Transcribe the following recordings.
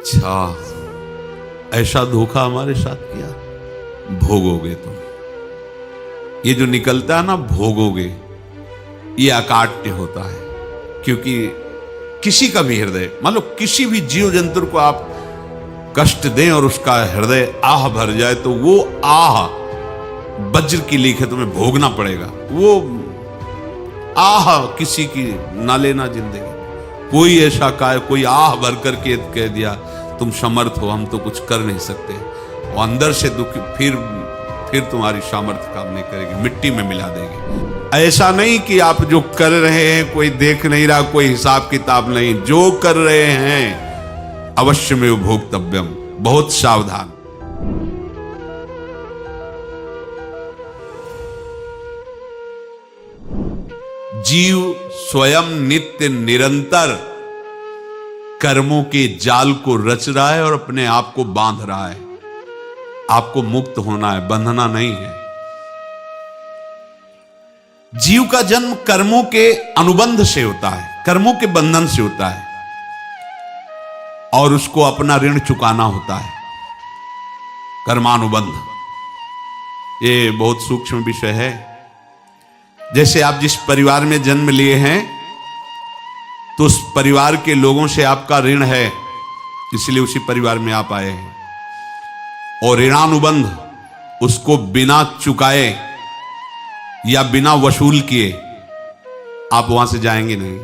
अच्छा, ऐसा धोखा हमारे साथ किया, भोगोगे तुम। ये जो निकलता है ना भोगोगे, ये अकाट्य होता है। क्योंकि किसी का भी हृदय, मान लो किसी भी जीव जंतु को आप कष्ट दें और उसका हृदय आह भर जाए, तो वो आह वज्र की लीक है, तुम्हें भोगना पड़ेगा। वो आह किसी की ना लेना जिंदगी। कोई ऐसा कोई आह भर करके कह दिया तुम समर्थ हो, हम तो कुछ कर नहीं सकते, और अंदर से दुखी, फिर तुम्हारी सामर्थ्य काम नहीं करेगी, मिट्टी में मिला देगी। ऐसा नहीं कि आप जो कर रहे हैं कोई देख नहीं रहा, कोई हिसाब किताब नहीं, जो कर रहे हैं अवश्य में भोक्तव्यम, बहुत सावधान। जीव स्वयं नित्य निरंतर कर्मों के जाल को रच रहा है और अपने आप को बांध रहा है। आपको मुक्त होना है, बंधना नहीं है। जीव का जन्म कर्मों के अनुबंध से होता है, कर्मों के बंधन से होता है, और उसको अपना ऋण चुकाना होता है। कर्मानुबंध ये बहुत सूक्ष्म विषय है। जैसे आप जिस परिवार में जन्म लिए हैं, तो उस परिवार के लोगों से आपका ऋण है, इसलिए उसी परिवार में आप आए हैं। और ऋणानुबंध, उसको बिना चुकाए या बिना वसूल किए आप वहां से जाएंगे नहीं।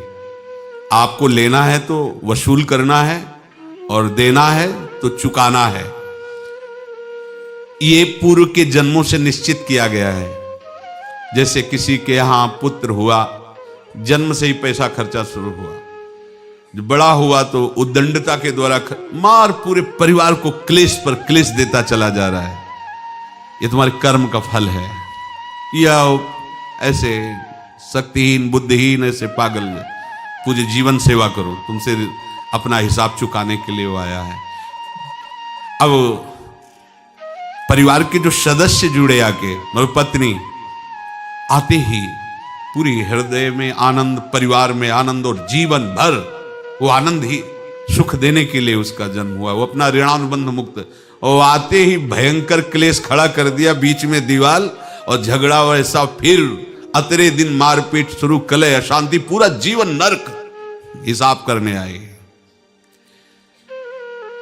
आपको लेना है तो वसूल करना है, और देना है तो चुकाना है। ये पूर्व के जन्मों से निश्चित किया गया है। जैसे किसी के यहां पुत्र हुआ, जन्म से ही पैसा खर्चा शुरू हुआ, जो बड़ा हुआ तो उद्दंडता के द्वारा मार पूरे परिवार को क्लेश पर क्लेश देता चला जा रहा है। ये तुम्हारे कर्म का फल है। या ऐसे शक्तिहीन बुद्धिहीन ऐसे पागल पूरे जीवन सेवा करो, तुमसे अपना हिसाब चुकाने के लिए वो आया है। अब परिवार के जो सदस्य जुड़े आके, मतलब पत्नी आते ही पूरी हृदय में आनंद, परिवार में आनंद, और जीवन भर वो आनंद ही सुख देने के लिए उसका जन्म हुआ। वो अपना ऋणानुबंध मुक्त, और आते ही भयंकर क्लेश खड़ा कर दिया, बीच में दीवार और झगड़ा वैसा, फिर अतरे दिन मारपीट शुरू, कलह अशांति, पूरा जीवन नरक हिसाब करने आए।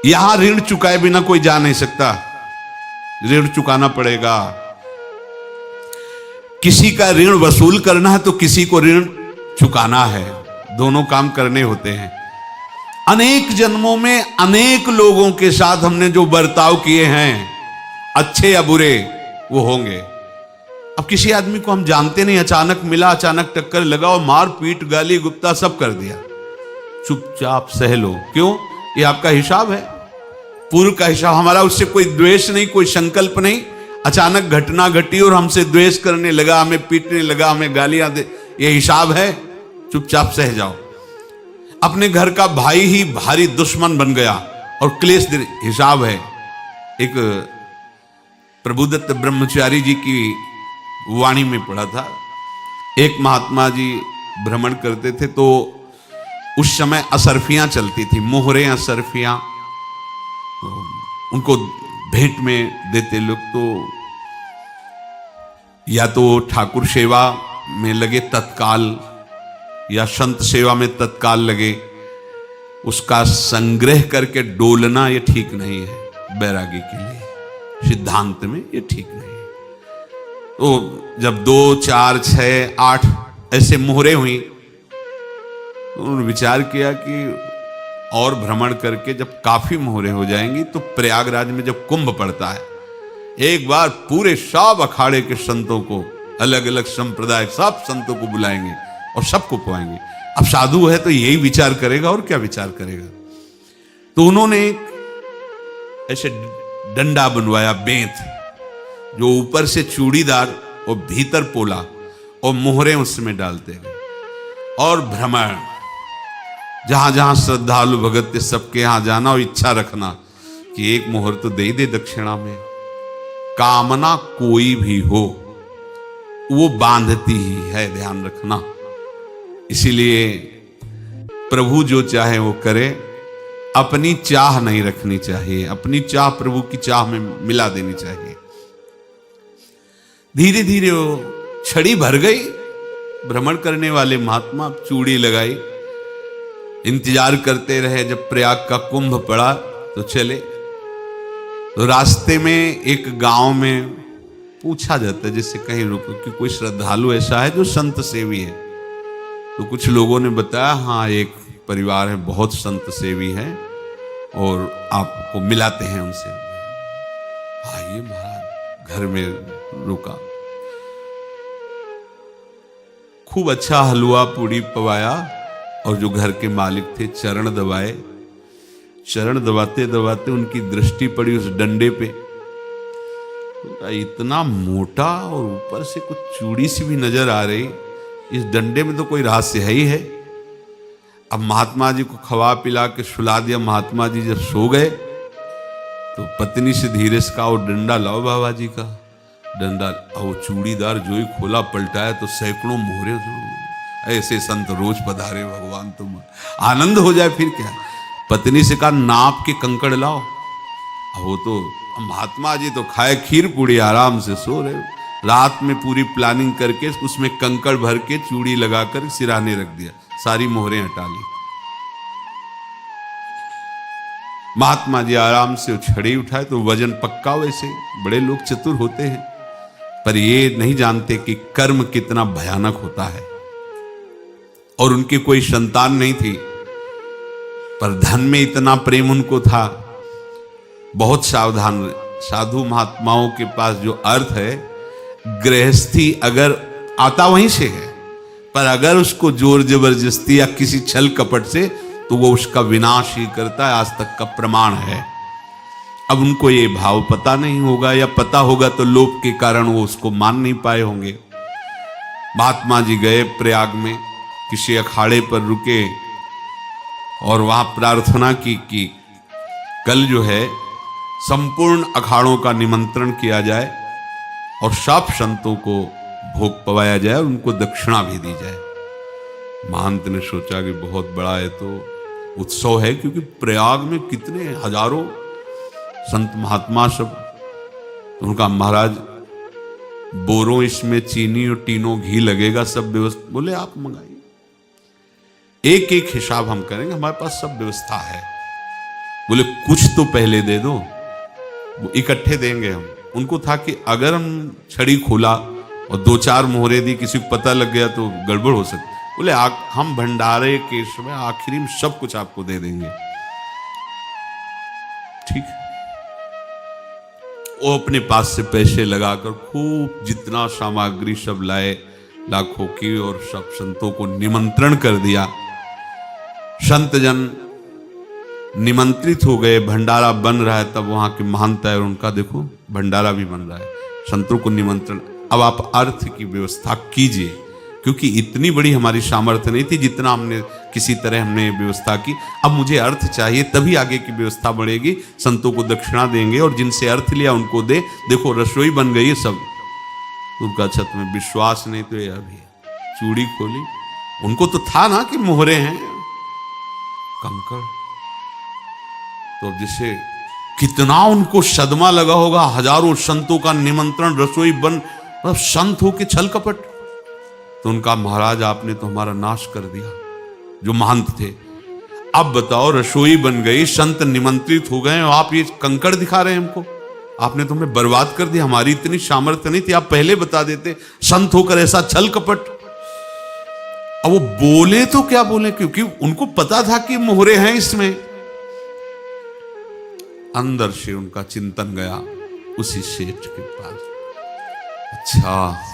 यहां ऋण चुकाए बिना कोई जा नहीं सकता, ऋण चुकाना पड़ेगा। किसी का ऋण वसूल करना है तो किसी को ऋण चुकाना है, दोनों काम करने होते हैं। अनेक जन्मों में अनेक लोगों के साथ हमने जो बर्ताव किए हैं, अच्छे या बुरे, वो होंगे। अब किसी आदमी को हम जानते नहीं, अचानक मिला, अचानक टक्कर लगा और मार पीट गाली गुप्ता सब कर दिया, चुपचाप सह लो। क्यों? ये आपका हिसाब है, पूर्व का हिसाब। हमारा उससे कोई द्वेष नहीं, कोई संकल्प नहीं। अचानक घटना घटी और हमसे द्वेष करने लगा, हमें पीटने लगा, हमें गालियां दे, ये हिसाब है, चुपचाप सह जाओ। अपने घर का भाई ही भारी दुश्मन बन गया और क्लेश दे, हिसाब है। एक प्रभुदत्त ब्रह्मचारी जी की वाणी में पढ़ा था, एक महात्मा जी भ्रमण करते थे, तो उस समय असरफियां चलती थी, मोहरे असरफियां, उनको भेंट में देते लोग। तो या तो ठाकुर सेवा में लगे तत्काल, या संत सेवा में तत्काल लगे, उसका संग्रह करके डोलना ये ठीक नहीं है बैरागी के लिए, सिद्धांत में ये ठीक नहीं है। तो जब 2, 4, 6, 8 ऐसे मोहरे हुई, तो उन्होंने विचार किया कि और भ्रमण करके जब काफी मोहरे हो जाएंगी तो प्रयागराज में जब कुंभ पड़ता है, एक बार पूरे सब अखाड़े के संतों को, अलग अलग संप्रदाय सब संतों को बुलाएंगे और सबको पवाएंगे। अब साधु है तो यही विचार करेगा, और क्या विचार करेगा। तो उन्होंने ऐसे डंडा बनवाया, बेंत, जो ऊपर से चूड़ीदार और भीतर पोला, और मोहरे उसमें डालते हैं, और भ्रमण, जहां जहां श्रद्धालु भगत थे सबके यहां जाना, और इच्छा रखना कि एक मोहर तो दे दे दक्षिणा में। कामना कोई भी हो वो बांधती ही है, ध्यान रखना। इसीलिए प्रभु जो चाहे वो करे, अपनी चाह नहीं रखनी चाहिए, अपनी चाह प्रभु की चाह में मिला देनी चाहिए। धीरे धीरे वो छड़ी भर गई। भ्रमण करने वाले महात्मा चूड़ी लगाई, इंतजार करते रहे। जब प्रयाग का कुंभ पड़ा तो चले। तो रास्ते में एक गांव में पूछा जाता है, जैसे कहीं रुको कि कोई श्रद्धालु ऐसा है जो संत सेवी है। तो कुछ लोगों ने बताया, हाँ एक परिवार है बहुत संत सेवी है और आपको मिलाते हैं उनसे। आइए महाराज, घर में रुका। खूब अच्छा हलवा पूड़ी पवाया और जो घर के मालिक थे चरण दबाए। चरण दबाते दबाते उनकी दृष्टि पड़ी उस डंडे पे। तो इतना मोटा और ऊपर से कुछ चूड़ी सी भी नजर आ रही, इस डंडे में तो कोई रहस्य है ही है। अब महात्मा जी को खवा पिला के सुला दिया। महात्मा जी जब सो गए तो पत्नी से धीरे से कहा, वो डंडा लाओ बाबा जी का। डंडा, वो चूड़ीदार जो ही खोला पलटाया तो सैकड़ों मोहरे। ऐसे संत रोज पधारे भगवान, तुम आनंद हो जाए फिर क्या। पत्नी से कहा, नाप के कंकड़ लाओ। वो तो महात्मा जी तो खाए खीर पूड़ी, आराम से सो रहे। रात में पूरी प्लानिंग करके उसमें कंकड़ भर के चूड़ी लगाकर सिराने रख दिया, सारी मोहरें हटा ली। महात्मा जी आराम से छड़ी उठाए तो वजन पक्का। वैसे बड़े लोग चतुर होते हैं, पर ये नहीं जानते कि कर्म कितना भयानक होता है। और उनकी कोई संतान नहीं थी, पर धन में इतना प्रेम उनको था। बहुत सावधान। साधु महात्माओं के पास जो अर्थ है, गृहस्थी अगर आता वहीं से है, पर अगर उसको जोर जबरदस्ती या किसी छल कपट से, तो वो उसका विनाश ही करता है। आज तक का प्रमाण है। अब उनको ये भाव पता नहीं होगा, या पता होगा तो लोभ के कारण वो उसको मान नहीं पाए होंगे। महात्मा जी गए प्रयाग में, किसी अखाड़े पर रुके और वहां प्रार्थना की कि कल जो है संपूर्ण अखाड़ों का निमंत्रण किया जाए और सब संतों को भोग पवाया जाए और उनको दक्षिणा भी दी जाए। महंत ने सोचा कि बहुत बड़ा है तो उत्सव है, क्योंकि प्रयाग में कितने हजारों संत महात्मा सब। तो उनका महाराज बोरों इसमें चीनी और टीनों घी लगेगा, सब व्यवस्था। बोले आप मंगाइए, एक एक हिसाब हम करेंगे, हमारे पास सब व्यवस्था है। बोले कुछ तो पहले दे दो, वो इकट्ठे देंगे हम। उनको था कि अगर हम छड़ी खोला और दो चार मोहरे दी, किसी को पता लग गया तो गड़बड़ हो सकती। बोले हम भंडारे के समय आखिरी में सब कुछ आपको दे देंगे। ठीक। वो अपने पास से पैसे लगाकर खूब जितना सामग्री सब लाए, लाखों की, और सब संतों को निमंत्रण कर दिया। संत जन निमंत्रित हो गए, भंडारा बन रहा है। तब वहां के महंत है और उनका देखो भंडारा भी बन रहा है, संतों को निमंत्रण। अब आप अर्थ की व्यवस्था कीजिए, क्योंकि इतनी बड़ी हमारी सामर्थ्य नहीं थी जितना हमने किसी तरह हमने व्यवस्था की। अब मुझे अर्थ चाहिए, तभी आगे की व्यवस्था बढ़ेगी। संतों को दक्षिणा देंगे और जिनसे अर्थ लिया उनको दे। देखो रसोई बन गई है सब। उनका छत में विश्वास नहीं तो ये अभी चूड़ी खोली। उनको तो था ना कि मोहरे हैं, कंकड़। तो जैसे कितना उनको सदमा लगा होगा। हजारों संतों का निमंत्रण, रसोई बन, मतलब संत हो के छल कपट। तो उनका महाराज आपने तो हमारा नाश कर दिया, जो महंत थे। अब बताओ रसोई बन गई, संत निमंत्रित हो गए और आप ये कंकड़ दिखा रहे हैं हमको। आपने तो हमें बर्बाद कर दिया। हमारी इतनी सामर्थ्य नहीं थी, आप पहले बता देते। संत होकर ऐसा छल कपट। अब वो बोले तो क्या बोले, क्योंकि उनको पता था कि मोहरे हैं इसमें। अंदर से उनका चिंतन गया उसी सेठ के पास। अच्छा,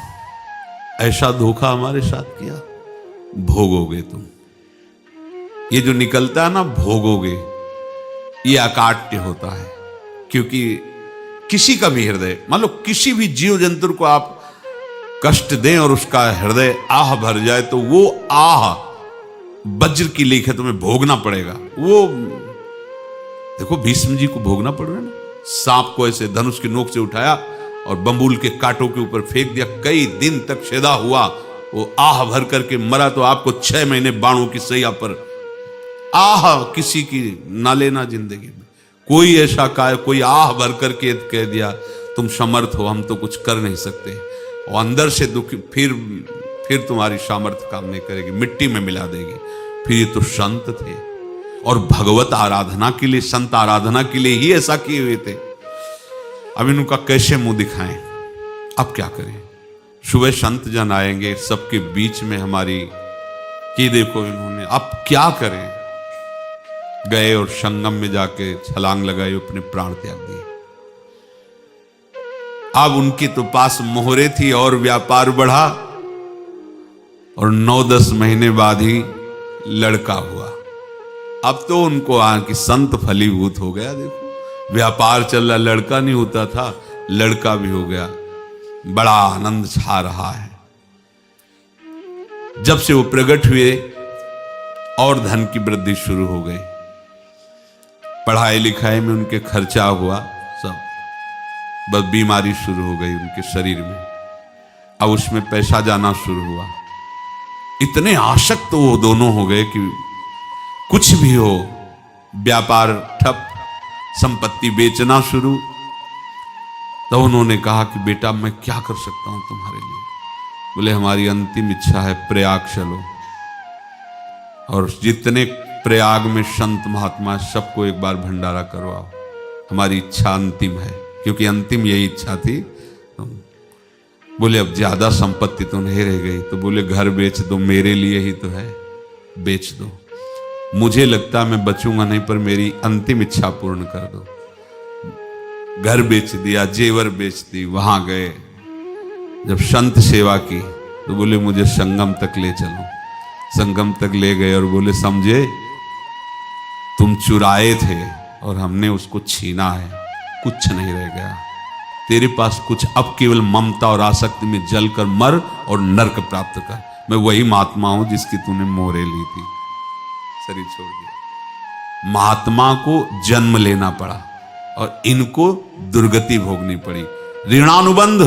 ऐसा धोखा हमारे साथ किया, भोगोगे तुम। ये जो निकलता है ना भोगोगे, ये अकाट्य होता है। क्योंकि किसी का भी हृदय, मान लो किसी भी जीव जंतु को आप कष्ट दें और उसका हृदय आह भर जाए, तो वो आह वज्र की लेख है, तुम्हें भोगना पड़ेगा। वो देखो भीष्म जी को भोगना पड़ रहा है ना। सांप को ऐसे धनुष की नोक से उठाया और बंबूल के कांटों के ऊपर फेंक दिया, कई दिन तक छेदा हुआ, वो आह भर करके मरा। तो आपको 6 महीने बाणों की सैया पर आह किसी की ना लेना जिंदगी में। कोई ऐसा कोई आह भर करके कह दिया तुम समर्थ हो, हम तो कुछ कर नहीं सकते, और अंदर से दुखी, फिर तुम्हारी सामर्थ्य काम नहीं करेगी, मिट्टी में मिला देगी। फिर ये तो संत थे और भगवत आराधना के लिए, संत आराधना के लिए ही ऐसा किए हुए थे। अब इनका कैसे मुंह दिखाएं, अब क्या करें। सुबह संत जन आएंगे, सबके बीच में हमारी कि देखो इन्होंने, अब क्या करें। गए और संगम में जाके छलांग लगाई, अपने प्राण त्याग दिए। अब उनके तो पास मोहरे थी और व्यापार बढ़ा, और 9-10 महीने बाद ही लड़का हुआ। अब तो उनको कि संत फलीभूत हो गया। देखो व्यापार चल रहा, लड़का नहीं होता था, लड़का भी हो गया। बड़ा आनंद छा रहा है। जब से वो प्रकट हुए और धन की वृद्धि शुरू हो गई, पढ़ाई लिखाई में उनके खर्चा हुआ सब, बस बीमारी शुरू हो गई उनके शरीर में। अब उसमें पैसा जाना शुरू हुआ। इतने आसक्त तो वो दोनों हो गए कि कुछ भी हो, व्यापार ठप, संपत्ति बेचना शुरू। तो उन्होंने कहा कि बेटा मैं क्या कर सकता हूं तुम्हारे लिए। बोले हमारी अंतिम इच्छा है प्रयाग चलो, और जितने प्रयाग में संत महात्मा सबको एक बार भंडारा करवाओ। हमारी इच्छा अंतिम है, क्योंकि अंतिम यही इच्छा थी। बोले अब ज्यादा संपत्ति तो नहीं रह गई। तो बोले घर बेच दो, मेरे लिए ही तो है, बेच दो। मुझे लगता मैं बचूंगा नहीं, पर मेरी अंतिम इच्छा पूर्ण कर दो। घर बेच दिया, जेवर बेच दी। वहां गए, जब संत सेवा की तो बोले मुझे संगम तक ले चलो। संगम तक ले गए और बोले समझे तुम चुराए थे और हमने उसको छीना है, कुछ नहीं रह गया तेरे पास कुछ, अब केवल ममता और आसक्ति में जलकर मर और नरक प्राप्त कर। मैं वही महात्मा हूं जिसकी तूने मोहरे ली थी, शरीर छोड़ दिया। महात्मा को जन्म लेना पड़ा और इनको दुर्गति भोगनी पड़ी। ऋणानुबंध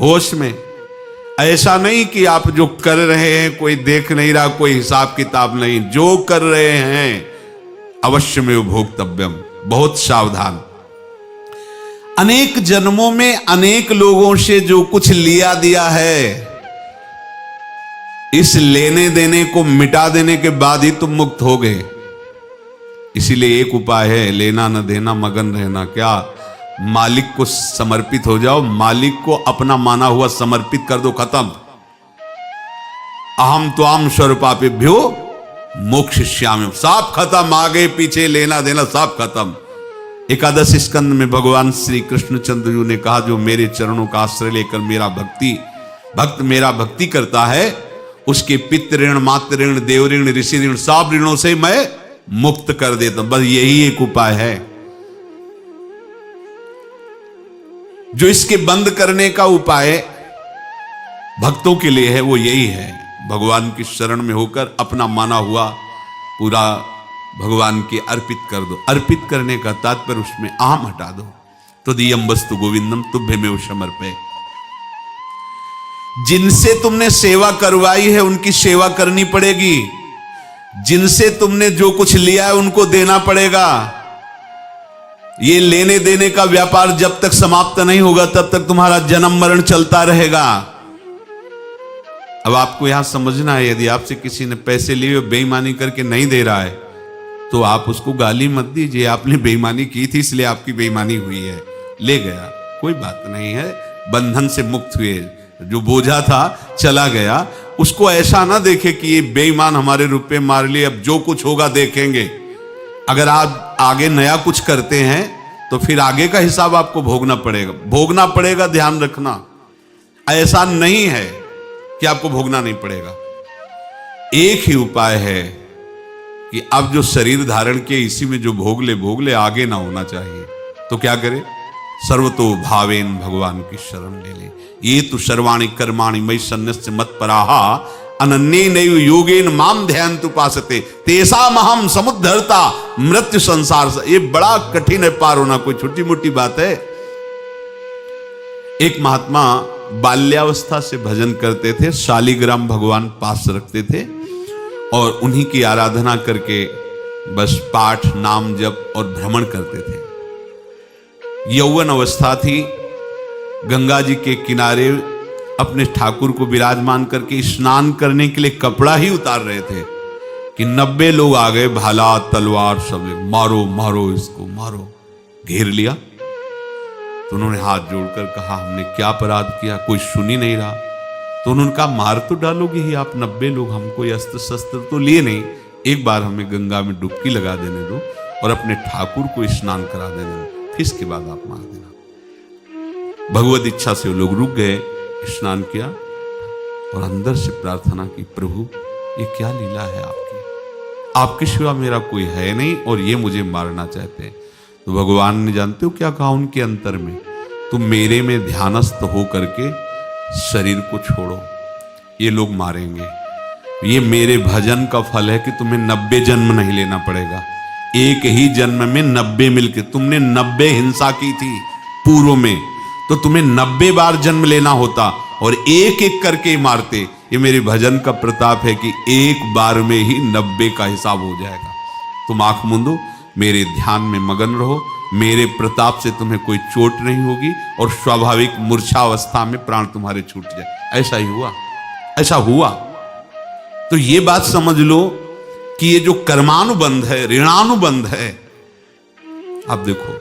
होश में, ऐसा नहीं कि आप जो कर रहे हैं कोई देख नहीं रहा, कोई हिसाब किताब नहीं, जो कर रहे हैं अवश्य में भोक्तव्यम, बहुत सावधान। अनेक जन्मों में अनेक लोगों से जो कुछ लिया दिया है, इस लेने देने को मिटा देने के बाद ही तुम मुक्त हो गए। इसीलिए एक उपाय है, लेना न देना मगन रहना। क्या मालिक को समर्पित हो जाओ, मालिक को अपना माना हुआ समर्पित कर दो, खत्म। अहम त्वाम स्वरूपापेभ्यो मोक्षयिष्यामि, सब खत्म। आगे पीछे लेना देना सब खत्म। एकादश स्कंद में भगवान श्री कृष्णचंद्र जी ने कहा जो मेरे चरणों का आश्रय लेकर भक्त मेरा भक्ति करता है, उसके पितृ ऋण, मातृ ऋण, देव ऋण, ऋषि ऋण, सब ऋणों से मैं मुक्त कर देता हूं। बस यही एक उपाय है जो इसके बंद करने का उपाय भक्तों के लिए है, वो यही है, भगवान की शरण में होकर अपना माना हुआ पूरा भगवान के अर्पित कर दो। अर्पित करने का तात्पर्य उसमें आम हटा दो। तो दियम वस्तु गोविंदम तुभ्यमेव समर्पये। जिनसे तुमने सेवा करवाई है उनकी सेवा करनी पड़ेगी, जिनसे तुमने जो कुछ लिया है उनको देना पड़ेगा। ये लेने देने का व्यापार जब तक समाप्त नहीं होगा तब तक तुम्हारा जन्म मरण चलता रहेगा। अब आपको यहां समझना है, यदि आपसे किसी ने पैसे लिए बेईमानी करके नहीं दे रहा है तो आप उसको गाली मत दीजिए, आपने बेईमानी की थी इसलिए आपकी बेईमानी हुई है, ले गया, कोई बात नहीं है, बंधन से मुक्त हुए, जो बोझा था चला गया। उसको ऐसा ना देखे कि ये बेईमान हमारे रुपए मार लिए, अब जो कुछ होगा देखेंगे। अगर आप आगे नया कुछ करते हैं तो फिर आगे का हिसाब आपको भोगना पड़ेगा, ध्यान रखना। ऐसा नहीं है कि आपको भोगना नहीं पड़ेगा। एक ही उपाय है कि अब जो शरीर धारण किए इसी में जो भोग ले, आगे ना होना चाहिए। तो क्या करे? सर्वतो भावेन भगवान की शरण ले ले। ये तो सर्वाणि कर्माणि मयि सन्न्यस्य मत्पराहा अनन्येनैव योगेन माम ध्यायन्तु उपासते तेषामहं समुद्धर्ता मृत्यु संसार से। ये बड़ा कठिन है पार होना, कोई छोटी मोटी बात है। एक महात्मा बाल्यावस्था से भजन करते थे, शालिग्राम भगवान पास रखते थे और उन्हीं की आराधना करके बस पाठ नाम जप और भ्रमण करते थे। यौवन अवस्था थी, गंगा जी के किनारे अपने ठाकुर को विराजमान करके स्नान करने के लिए कपड़ा ही उतार रहे थे कि 90 लोग आ गए, भाला तलवार सब ले, मारो मारो इसको मारो, घेर लिया। तो उन्होंने हाथ जोड़कर कहा हमने क्या अपराध किया, कोई सुन ही नहीं रहा। तो उन्होंने कहा मार तो डालोगे ही आप 90 लोग, हम कोई अस्त्र शस्त्र तो लिए नहीं, एक बार हमें गंगा में डुबकी लगा देने दो और अपने ठाकुर को स्नान करा देने दो, फिर इसके बाद आप मार देना। भगवत इच्छा से वो लोग रुक गए, स्नान किया और अंदर से प्रार्थना की, प्रभु ये क्या लीला है आपकी, आपके सिवा मेरा कोई है नहीं और ये मुझे मारना चाहते हैं। तो भगवान ने जानते हो क्या कहा उनके अंतर में, तुम मेरे में ध्यानस्थ हो करके शरीर को छोड़ो, ये लोग मारेंगे, ये मेरे भजन का फल है कि तुम्हें 90 जन्म नहीं लेना पड़ेगा, एक ही जन्म में 90 मिलके, तुमने 90 हिंसा की थी पूर्व में, तो तुम्हें 90 बार जन्म लेना होता और एक एक करके मारते। ये मेरे भजन का प्रताप है कि एक बार में ही 90 का हिसाब हो जाएगा। तुम आंख मूंदो, मेरे ध्यान में मगन रहो, मेरे प्रताप से तुम्हें कोई चोट नहीं होगी और स्वाभाविक मूर्छावस्था में प्राण तुम्हारे छूट जाए। ऐसा ही हुआ, ऐसा हुआ। तो ये बात समझ लो कि ये जो कर्मानुबंध है, ऋणानुबंध है। अब देखो,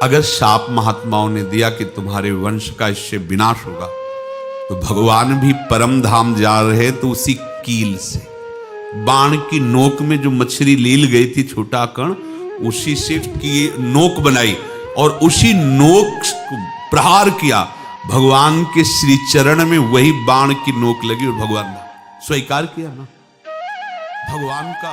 अगर शाप महात्माओं ने दिया कि तुम्हारे वंश का इससे विनाश होगा, तो भगवान भी परम धाम जा रहे तो उसी कील से, बाण की नोक में जो मछली लील गई थी छोटा कण, उसी से की नोक बनाई और उसी नोक प्रहार किया, भगवान के श्री चरण में वही बाण की नोक लगी और भगवान ने स्वीकार किया ना। भगवान का